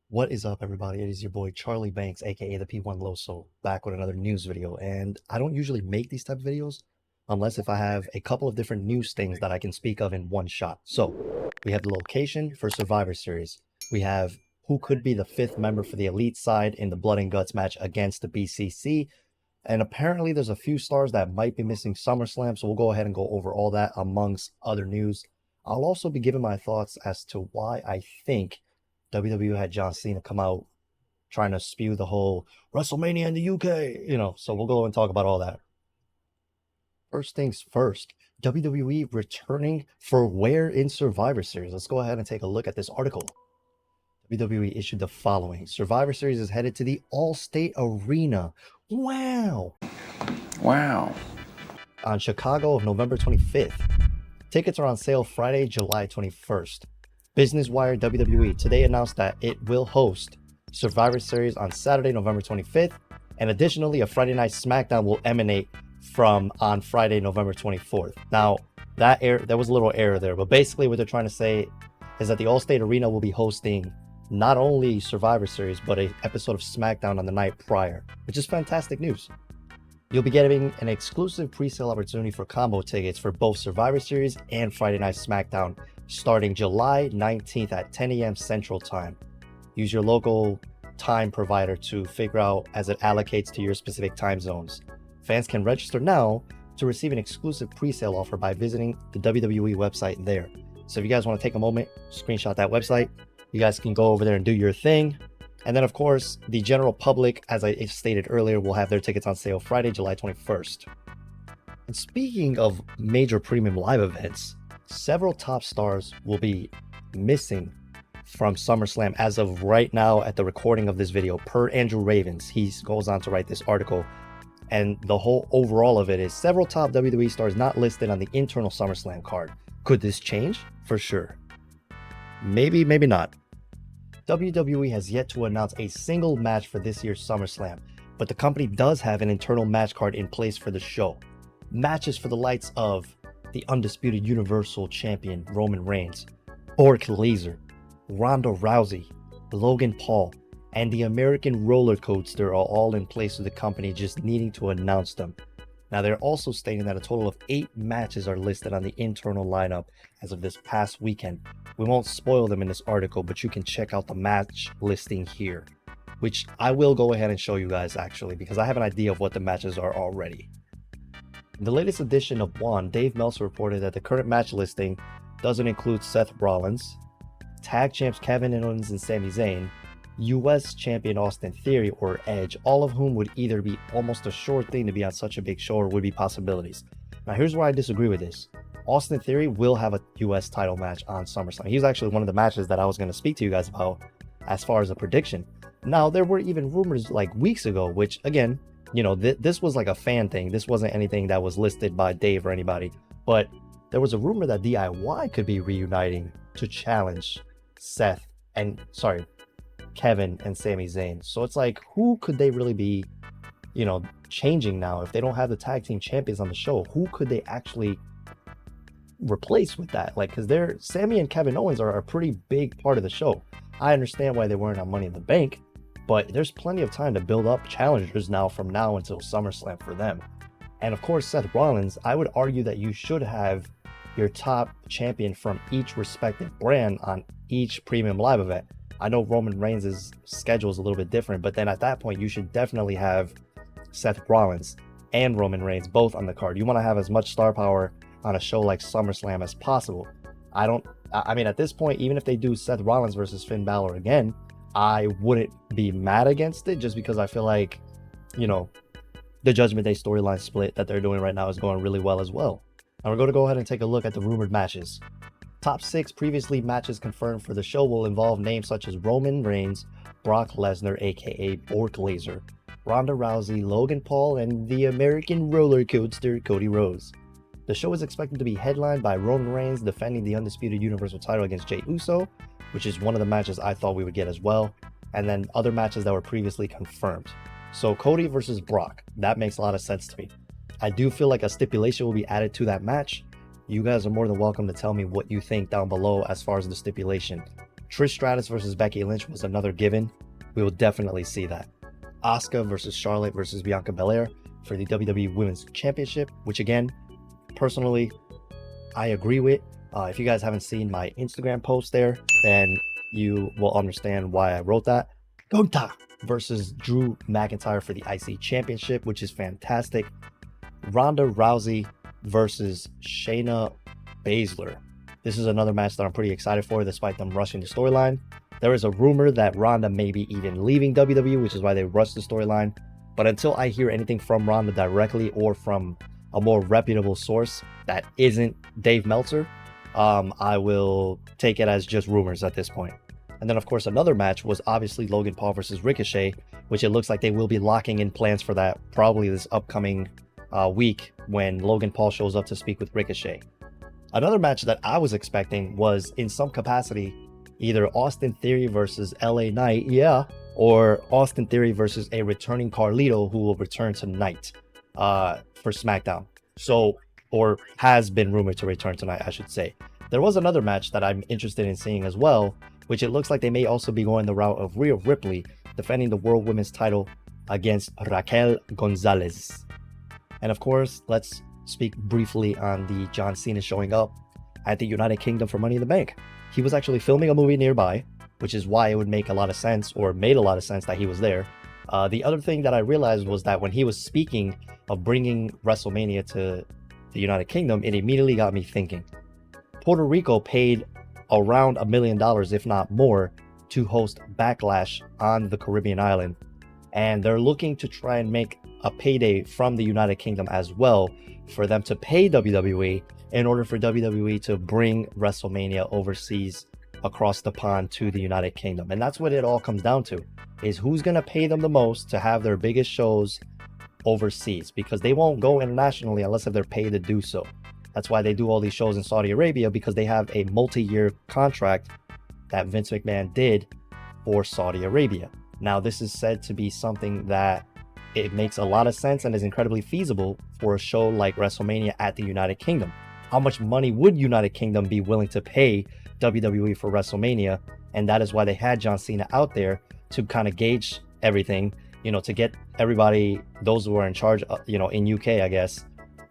What is up, everybody? It is your boy Charlie Banks, aka the P1 Loso, back with another news video. And I don't usually make these type of videos unless if I have a couple of different news things that I can speak of in one shot. So we have the location for Survivor Series. We have who could be the fifth member for the Elite side in the Blood and Guts match against the BCC. And apparently there's a few stars that might be missing SummerSlam. So we'll go ahead and go over all that amongst other news. I'll also be giving my thoughts as to why I think WWE had John Cena come out trying to spew the whole WrestleMania in the UK, so we'll go and talk about all that. First things first, WWE returning for where in Survivor Series? Let's go ahead and take a look at this article. WWE issued the following. Survivor Series is headed to the Allstate Arena. Wow. On Chicago of November 25th. Tickets are on sale Friday, July 21st. Business Wire WWE today announced that it will host Survivor Series on Saturday, November 25th, and additionally, a Friday Night SmackDown will emanate from on Friday, November 24th. Now, there was a little error there, but basically what they're trying to say is that the Allstate Arena will be hosting not only Survivor Series, but an episode of SmackDown on the night prior, which is fantastic news. You'll be getting an exclusive pre-sale opportunity for combo tickets for both Survivor Series and Friday Night SmackDown starting July 19th at 10 a.m. Central Time. Use your local time provider to figure out as it allocates to your specific time zones. Fans can register now to receive an exclusive pre-sale offer by visiting the WWE website there. So if you guys want to take a moment, screenshot that website, you guys can go over there and do your thing. And then, of course, the general public, as I stated earlier, will have their tickets on sale Friday, July 21st. And speaking of major premium live events, several top stars will be missing from SummerSlam as of right now at the recording of this video. Per Andrew Ravens, he goes on to write this article. And the whole overall of it is several top WWE stars not listed on the internal SummerSlam card. Could this change? For sure. Maybe, maybe not. WWE has yet to announce a single match for this year's SummerSlam, but the company does have an internal match card in place for the show. Matches for the likes of the undisputed Universal Champion Roman Reigns, Brock Lesnar, Ronda Rousey, Logan Paul, and the American Roller Coaster are all in place with the company just needing to announce them. Now they're also stating that a total of 8 matches are listed on the internal lineup as of this past weekend. We won't spoil them in this article, but you can check out the match listing here, which I will go ahead and show you guys actually, because I have an idea of what the matches are already. In the latest edition of One, Dave Meltzer reported that the current match listing doesn't include Seth Rollins, Tag Champs Kevin Owens and Sami Zayn, US Champion Austin Theory or Edge, all of whom would either be almost a sure thing to be on such a big show or would be possibilities. Now here's where I disagree with this. Austin Theory will have a US title match on SummerSlam. He's actually one of the matches that I was going to speak to you guys about as far as a prediction. Now there were even rumors like weeks ago, which again, this was like a fan thing. This wasn't anything that was listed by Dave or anybody, but there was a rumor that DIY could be reuniting to challenge Kevin and Sami Zayn. So it's like, who could they really be, changing now? If they don't have the tag team champions on the show, who could they actually replace with that? Like, because Sami and Kevin Owens are a pretty big part of the show. I understand why they weren't on Money in the Bank, but there's plenty of time to build up challengers now from now until SummerSlam for them. And of course, Seth Rollins, I would argue that you should have your top champion from each respective brand on each premium live event. I know Roman Reigns' schedule is a little bit different, but then at that point, you should definitely have Seth Rollins and Roman Reigns both on the card. You want to have as much star power on a show like SummerSlam as possible. I mean, at this point, even if they do Seth Rollins versus Finn Balor again, I wouldn't be mad against it just because I feel like, the Judgment Day storyline split that they're doing right now is going really well as well. Now we're going to go ahead and take a look at the rumored matches. Top 6 previously matches confirmed for the show will involve names such as Roman Reigns, Brock Lesnar aka Brock Lesnar, Ronda Rousey, Logan Paul, and the American Roller Coaster Cody Rhodes. The show is expected to be headlined by Roman Reigns defending the undisputed Universal title against Jey Uso, which is one of the matches I thought we would get as well, and then other matches that were previously confirmed. So Cody versus Brock, that makes a lot of sense to me. I do feel like a stipulation will be added to that match. You guys are more than welcome to tell me what you think down below as far as the stipulation. Trish Stratus versus Becky Lynch was another given. We will definitely see that. Asuka versus Charlotte versus Bianca Belair for the WWE Women's Championship, which again, personally, I agree with. If you guys haven't seen my Instagram post there, then you will understand why I wrote that. Gunta versus Drew McIntyre for the IC Championship, which is fantastic. Ronda Rousey versus Shayna Baszler. This is another match that I'm pretty excited for, despite them rushing the storyline. There is a rumor that Ronda may be even leaving WWE, which is why they rushed the storyline. But until I hear anything from Ronda directly or from a more reputable source that isn't Dave Meltzer, I will take it as just rumors at this point. And then, of course, another match was obviously Logan Paul versus Ricochet, which it looks like they will be locking in plans for that probably this upcoming week when Logan Paul shows up to speak with Ricochet. Another match that I was expecting was, in some capacity, either Austin Theory versus LA Knight, or Austin Theory versus a returning Carlito who will return tonight for SmackDown. So, or has been rumored to return tonight, I should say. There was another match that I'm interested in seeing as well, which it looks like they may also be going the route of Rhea Ripley defending the World Women's title against Raquel Gonzalez. And of course, let's speak briefly on the John Cena showing up at the United Kingdom for Money in the Bank. He was actually filming a movie nearby, which is why it would make a lot of sense, or made a lot of sense, that he was there. The other thing that I realized was that when he was speaking of bringing WrestleMania to the United Kingdom, it immediately got me thinking. Puerto Rico paid around $1 million, if not more, to host Backlash on the Caribbean island. And they're looking to try and make a payday from the United Kingdom as well for them to pay WWE in order for WWE to bring WrestleMania overseas across the pond to the United Kingdom. And that's what it all comes down to, is who's going to pay them the most to have their biggest shows overseas, because they won't go internationally unless if they're paid to do so. That's why they do all these shows in Saudi Arabia, because they have a multi-year contract that Vince McMahon did for Saudi Arabia. Now, this is said to be something that it makes a lot of sense and is incredibly feasible for a show like WrestleMania at the United Kingdom. How much money would United Kingdom be willing to pay WWE for WrestleMania? And that is why they had John Cena out there to kind of gauge everything, to get everybody, those who are in charge, in UK, I guess,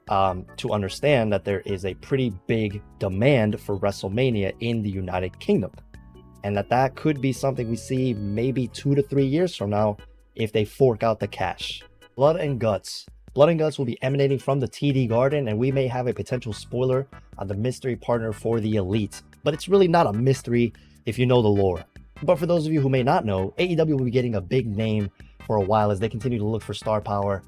to understand that there is a pretty big demand for WrestleMania in the United Kingdom. And that could be something we see maybe 2 to 3 years from now if they fork out the cash. Blood and Guts. Blood and Guts will be emanating from the TD Garden, and we may have a potential spoiler on the mystery partner for the Elite. But it's really not a mystery if you know the lore. But for those of you who may not know, AEW will be getting a big name for a while as they continue to look for star power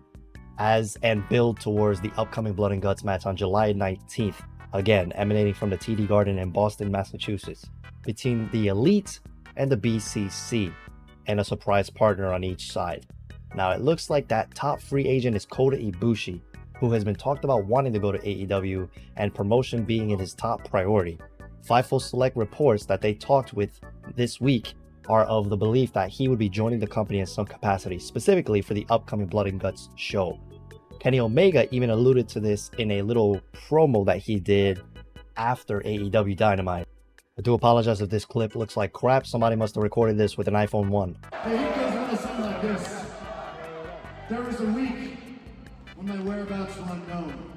and build towards the upcoming Blood and Guts match on July 19th. Again, emanating from the TD Garden in Boston, Massachusetts, between the Elite and the BCC, and a surprise partner on each side. Now, it looks like that top free agent is Kota Ibushi, who has been talked about wanting to go to AEW and promotion being in his top priority. Fightful Select reports that they talked with this week are of the belief that he would be joining the company in some capacity, specifically for the upcoming Blood and Guts show. Kenny Omega even alluded to this in a little promo that he did after AEW Dynamite. I do apologize if this clip looks like crap. Somebody must have recorded this with an iPhone 1. Hey, he goes on to sound like this. There was a week when my whereabouts were unknown.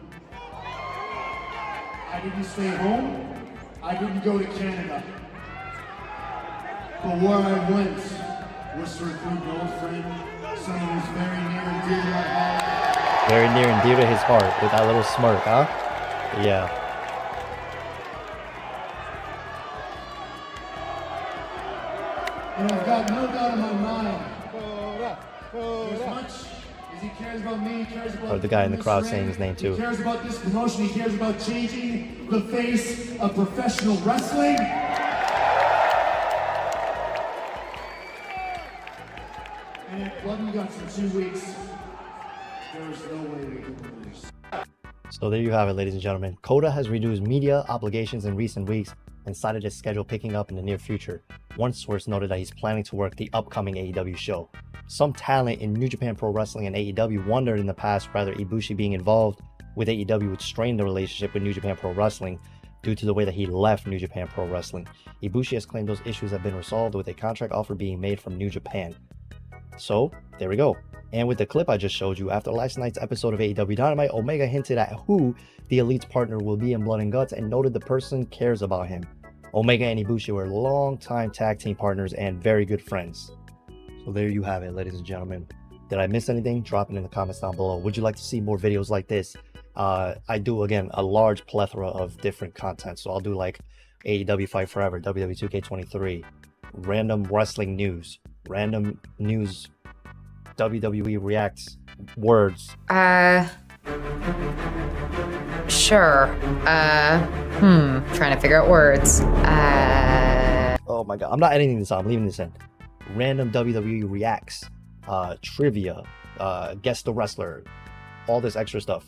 I didn't stay home. I didn't go to Canada. But where I went was to recruit an old friend, someone who's very near and dear to my heart. Very near and dear to his heart, with that little smirk, huh? Yeah. And I've got no doubt in my mind, as much as he cares about me, he cares about the guy in the crowd saying his name too. He cares about this promotion, he cares about changing the face of professional wrestling. And if Blood and Guts in 2 weeks, there's no way we can lose. So there you have it, ladies and gentlemen. Kota has reduced media obligations in recent weeks and cited his schedule picking up in the near future. One source noted that he's planning to work the upcoming AEW show. Some talent in New Japan Pro Wrestling and AEW wondered in the past whether Ibushi being involved with AEW would strain the relationship with New Japan Pro Wrestling, due to the way that he left New Japan Pro Wrestling. Ibushi has claimed those issues have been resolved with a contract offer being made from New Japan. So, there we go. And with the clip I just showed you, after last night's episode of AEW Dynamite, Omega hinted at who the Elite's partner will be in Blood and Guts and noted the person cares about him. Omega and Ibushi were longtime tag team partners and very good friends. So there you have it, ladies and gentlemen. Did I miss anything? Drop it in the comments down below. Would you like to see more videos like this? I do, again, a large plethora of different content. So I'll do like AEW Fight Forever, WWE 2K23, random wrestling news, random news, WWE reacts words. Sure. Trying to figure out words. Oh my god, I'm not editing this out, I'm leaving this in. Random WWE reacts, trivia, guess the wrestler, all this extra stuff.